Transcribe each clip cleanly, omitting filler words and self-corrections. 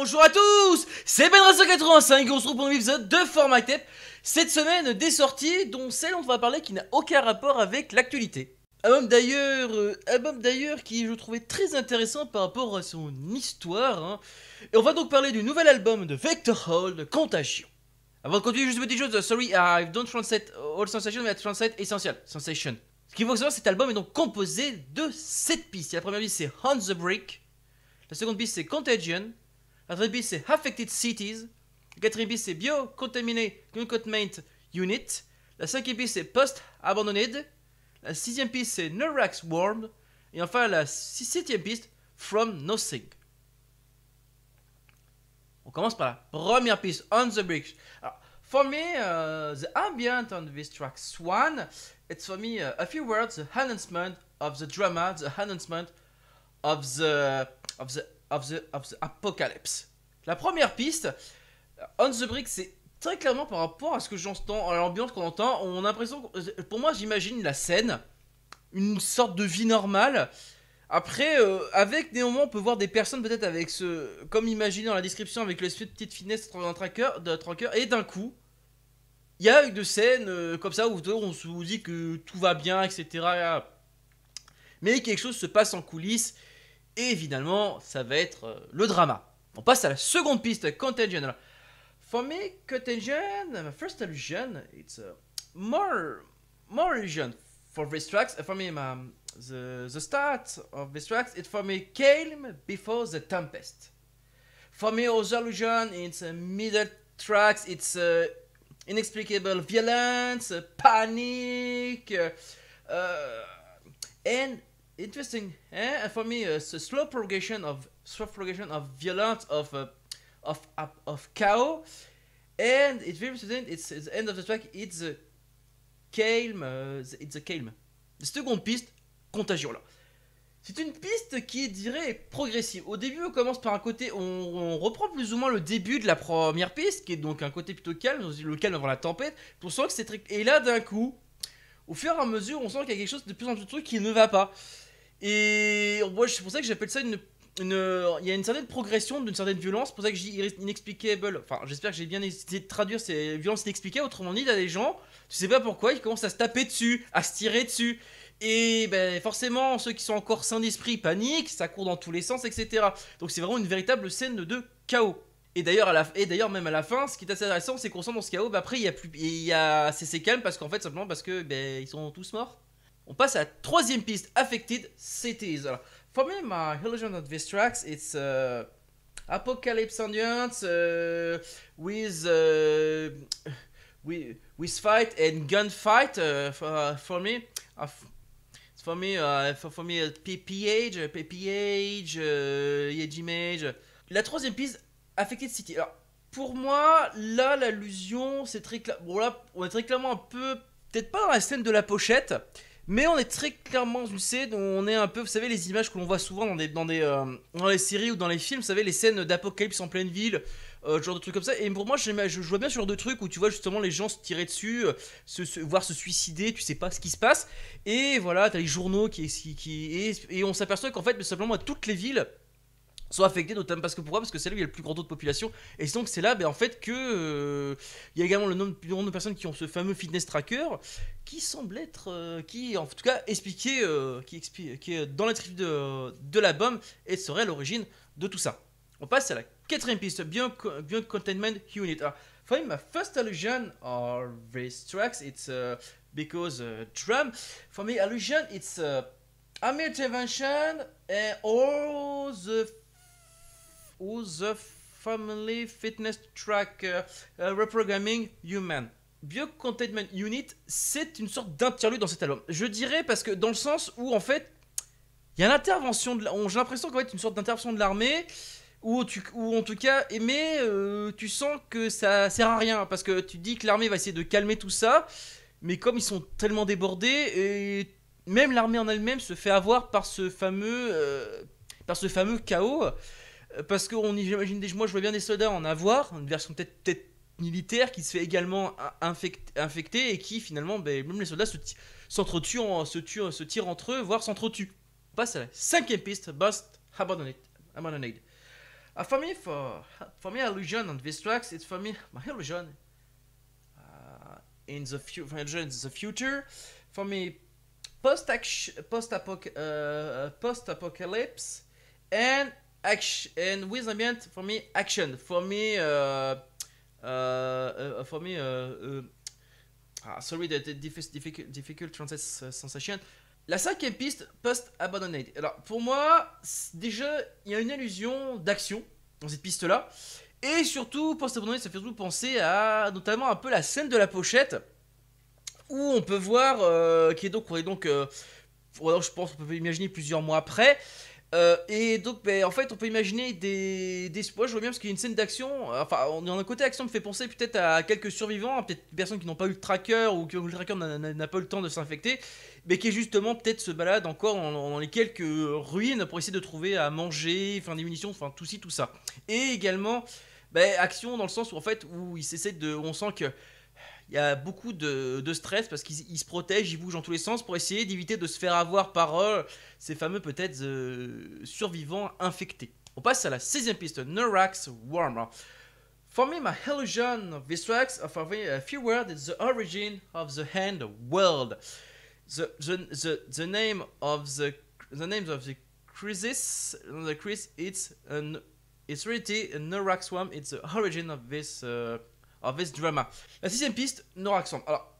Bonjour à tous, c'est Benra185 et on se retrouve pour un épisode de Format Tape. Cette semaine, des sorties dont celle dont on va parler qui n'a aucun rapport avec l'actualité. Album d'ailleurs qui je trouvais très intéressant par rapport à son histoire. Et on va donc parler du nouvel album de Vector Hall, Contagion. Avant de continuer, juste une petite chose, sorry, I don't translate all sensation, mais I translate essential, sensation. Ce qu'il faut savoir, cet album est donc composé de 7 pistes. La première piste c'est On the Brick, la seconde piste c'est Contagion, la troisième piste c'est Affected Cities, la quatrième piste c'est Biocontainment Unit, la cinquième piste c'est Post Abandoned, la sixième piste c'est Neurax World, et enfin la septième piste From Nothing. On commence par la première piste, On the Brick. Alors, for me, the ambient on this track Swan, it's for me a few words, the announcement of the drama, the announcement of the apocalypse. La première piste, On the Brick, c'est très clairement par rapport à ce que j'entends, à l'ambiance qu'on entend. On a l'impression, pour moi, j'imagine la scène, une sorte de vie normale. Après, avec néanmoins, on peut voir des personnes peut-être avec ce, comme imaginé dans la description, avec le petite finesse d'un tracker, et d'un coup, il y a une scène comme ça où on se dit que tout va bien, etc. Mais quelque chose se passe en coulisses, et évidemment, ça va être le drama. On passe à la seconde piste, Contagion. Alors, for me, Contagion, my first illusion, it's more illusion for these tracks. For me, the start of these tracks, it's for me calm before the tempest. For me, other illusion, it's middle tracks, it's inexplicable violence, panic, and interesting. For me, it's a slow progression of violence, of chaos, and it's very interesting. It's the end of the track. It's a calm. It's a calm. La seconde piste, Contagion là. C'est une piste qui, dirais, est progressive. Au début, on commence par un côté, on reprend plus ou moins le début de la première piste, qui est donc un côté plutôt calme, le calme avant la tempête. On sent que c'est très... Et là, d'un coup, au fur et à mesure, on sent qu'il y a quelque chose de plus en plus truc qui ne va pas. Et moi, c'est pour ça que j'appelle ça il y a une certaine progression, d'une certaine violence. C'est pour ça que je dis inexplicable. Enfin, j'espère que j'ai bien essayé de traduire ces violences inexpliquées. Autrement dit, il y a des gens, tu sais pas pourquoi, ils commencent à se taper dessus, à se tirer dessus. Et ben forcément, ceux qui sont encore sains d'esprit paniquent, ça court dans tous les sens, etc. Donc c'est vraiment une véritable scène de chaos. Et d'ailleurs, même à la fin, ce qui est assez intéressant, c'est qu'on sent dans ce chaos, bah après c'est calme parce qu'en fait, simplement parce que ils sont tous morts. On passe à la troisième piste, Affected Cities. Alors, for me, my illusion of these tracks, it's apocalypse ambience with fight and gunfight. For me, PPH, Edge Image. La troisième piste, Affected City. Alors, pour moi, là, l'allusion, c'est très clair. Bon, là, on est très clairement un peu, peut-être pas dans la scène de la pochette, mais on est très clairement dans une scène où on est un peu, vous savez, les images que l'on voit souvent dans les séries ou dans les films, vous savez, les scènes d'apocalypse en pleine ville, genre de trucs comme ça. Et pour moi, je vois bien ce genre de trucs où tu vois justement les gens se tirer dessus, voire se suicider, tu sais pas ce qui se passe. Et voilà, t'as les journaux et on s'aperçoit qu'en fait, tout simplement, toutes les villes sont affectés, notamment parce que c'est là où il y a le plus grand taux de population, et donc c'est là en fait que il y a également le nombre de personnes qui ont ce fameux fitness tracker qui semble être qui en tout cas expliqué qui est dans la description de l'album et serait à l'origine de tout ça. On passe à la quatrième piste, Beyond Containment Unit. For me, my first illusion of these tracks, it's because drum. For me, illusion, it's army intervention and all the family fitness track reprogramming human. Biocontainment Unit, c'est une sorte d'interlude dans cet album. Je dirais parce que dans le sens où en fait, il y a l'intervention j'ai l'impression qu'en fait une sorte d'intervention de l'armée ou en tout cas, mais tu sens que ça sert à rien parce que tu dis que l'armée va essayer de calmer tout ça, mais comme ils sont tellement débordés et même l'armée en elle-même se fait avoir par ce fameux chaos. Parce que moi je vois bien des soldats en avoir, une version peut-être militaire qui se fait également infecter et qui finalement, même les soldats se tirent entre eux, voire s'entretuent. On passe à la cinquième piste, Bust Abandoned. For me, illusion on these tracks, it's for me my illusion in the future. For me, post-apocalypse and action, and with ambient for me action. For me, sorry, the difficult translate sensation. La cinquième piste, post-abandoned. Alors, pour moi, déjà, il y a une illusion d'action dans cette piste-là. Et surtout, post-abandoned, ça fait surtout penser à notamment un peu la scène de la pochette, où on peut voir, qui est donc, alors je pense qu'on peut imaginer plusieurs mois après. Et donc, en fait, on peut imaginer des moi je vois bien parce qu'il y a une scène d'action. Enfin, dans un côté action me fait penser peut-être à quelques survivants, peut-être des personnes qui n'ont pas eu le tracker ou que le tracker n'a pas eu le temps de s'infecter, mais qui justement peut-être se balade encore dans les quelques ruines pour essayer de trouver à manger, enfin des munitions, enfin tout ci tout ça. Et également, action dans le sens où en fait où il s'essaie de, où on sent que il y a beaucoup de stress parce qu'ils se protègent, ils bougent dans tous les sens pour essayer d'éviter de se faire avoir par ces fameux peut-être survivants infectés. On passe à la 16e piste, Norax Warmer. For me, my illusion of these tracks are a few words is the origin of the hand world. The name of the crisis, it's really a Norax Swarm. It's the origin of this drama. La 6ème piste, Noraxon. Alors,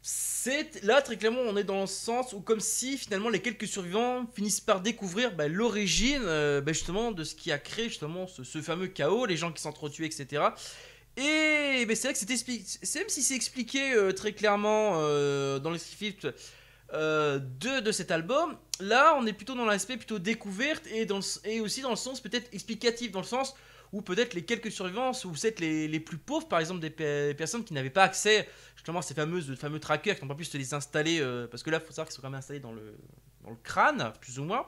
c'est là très clairement on est dans le sens où comme si finalement les quelques survivants finissent par découvrir l'origine justement de ce qui a créé justement ce fameux chaos, les gens qui s'entretuent, etc. Et c'est vrai que c'est même si c'est expliqué très clairement dans le script de cet album, là on est plutôt dans l'aspect plutôt découverte et aussi dans le sens peut-être explicatif, dans le sens ou peut-être les quelques survivants, ou peut-être les plus pauvres, par exemple des personnes qui n'avaient pas accès justement à ces fameux trackers, qui n'ont pas pu se les installer, parce que là, il faut savoir qu'ils sont quand même installés dans le crâne, plus ou moins.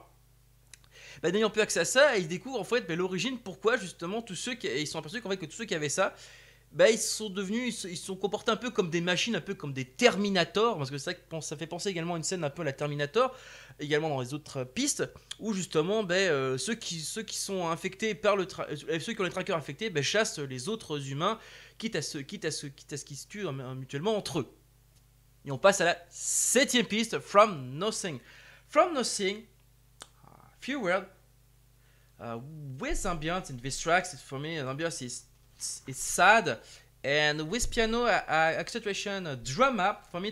N'ayant plus accès à ça, ils découvrent en fait l'origine, pourquoi justement tous ceux ils sont aperçus qu'en fait que tous ceux qui avaient ça, ils se sont comportés un peu comme des machines, un peu comme des Terminators, parce que ça fait penser également à une scène un peu à la Terminator, également dans les autres pistes, où justement ceux qui sont infectés par ceux qui ont les trackers infectés chassent les autres humains, quitte à ce qu'ils se tuent mutuellement entre eux. Et on passe à la 7ème piste, From Nothing. From Nothing, few words, with ambience in these tracks, for me, ambience it's sad, and with piano acceleration drama, for me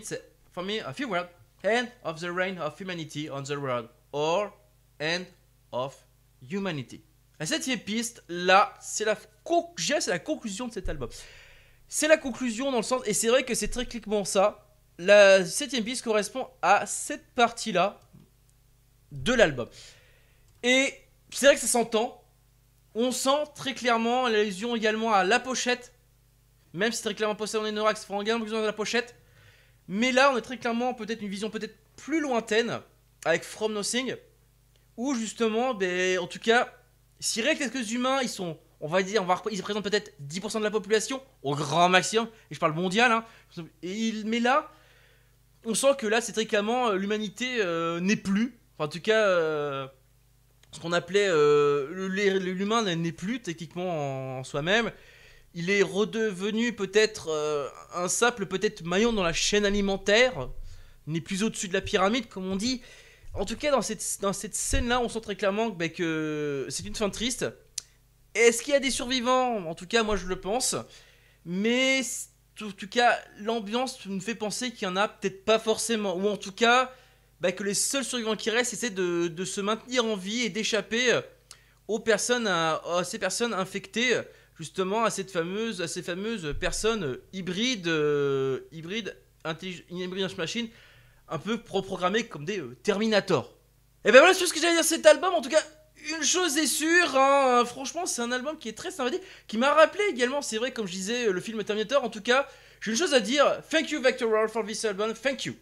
a few words, end of the reign of humanity on the world, or end of humanity. La 7ème piste, là, c'est la conclusion de cet album. C'est la conclusion dans le sens, et c'est vrai que c'est très clairement ça. La 7ème piste correspond à cette partie-là de l'album. Et c'est vrai que ça s'entend. On sent très clairement l'allusion également à la pochette. Même si c'est très clairement posé en Norax, il faut également besoin de la pochette. Mais là, on est très clairement peut-être une vision peut-être plus lointaine avec From Nothing. Où justement, en tout cas, si rien que quelques humains, ils sont, ils représentent peut-être 10% de la population, au grand maximum, et je parle mondial, hein. Mais là, on sent que là, c'est très clairement, l'humanité n'est plus. Enfin, en tout cas, ce qu'on appelait l'humain n'est plus techniquement en soi-même. Il est redevenu peut-être un simple maillon dans la chaîne alimentaire, n'est plus au-dessus de la pyramide comme on dit. En tout cas dans cette scène-là, on sent très clairement que c'est une fin triste. Est-ce qu'il y a des survivants? En tout cas, moi je le pense. Mais en tout cas, l'ambiance me fait penser qu'il y en a peut-être pas forcément. Ou en tout cas, que les seuls survivants qui restent essaient de se maintenir en vie et d'échapper à ces personnes infectées, justement à ces fameuses personnes hybrides intelligence machine, un peu programmées comme des Terminators. Et voilà, c'est tout ce que j'allais dire de cet album. En tout cas, une chose est sûre, hein, franchement, c'est un album qui est très sympathique, qui m'a rappelé également, c'est vrai, comme je disais, le film Terminator. En tout cas, j'ai une chose à dire. Thank you, Vectoral, for this album. Thank you.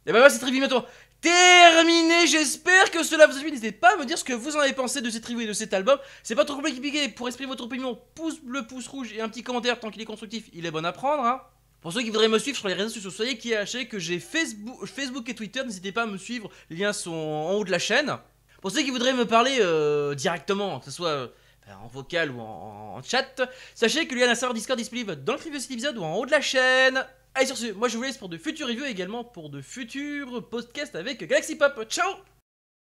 Et voilà, c'est très bientôt terminé. J'espère que cela vous a plu. N'hésitez pas à me dire ce que vous en avez pensé de cette review et de cet album. C'est pas trop compliqué. Pour exprimer votre opinion, pouce bleu, pouce rouge et un petit commentaire tant qu'il est constructif. Il est bon à prendre, hein. Pour ceux qui voudraient me suivre sur les réseaux sociaux, soyez qui sachez que j'ai Facebook et Twitter. N'hésitez pas à me suivre. Les liens sont en haut de la chaîne. Pour ceux qui voudraient me parler directement, que ce soit en vocal ou en chat, sachez qu'il y a un serveur Discord disponible dans le prévieux épisode ou en haut de la chaîne. Allez sur ce, moi je vous laisse pour de futures reviews et également pour de futurs podcasts avec Galaxy Pop. Ciao!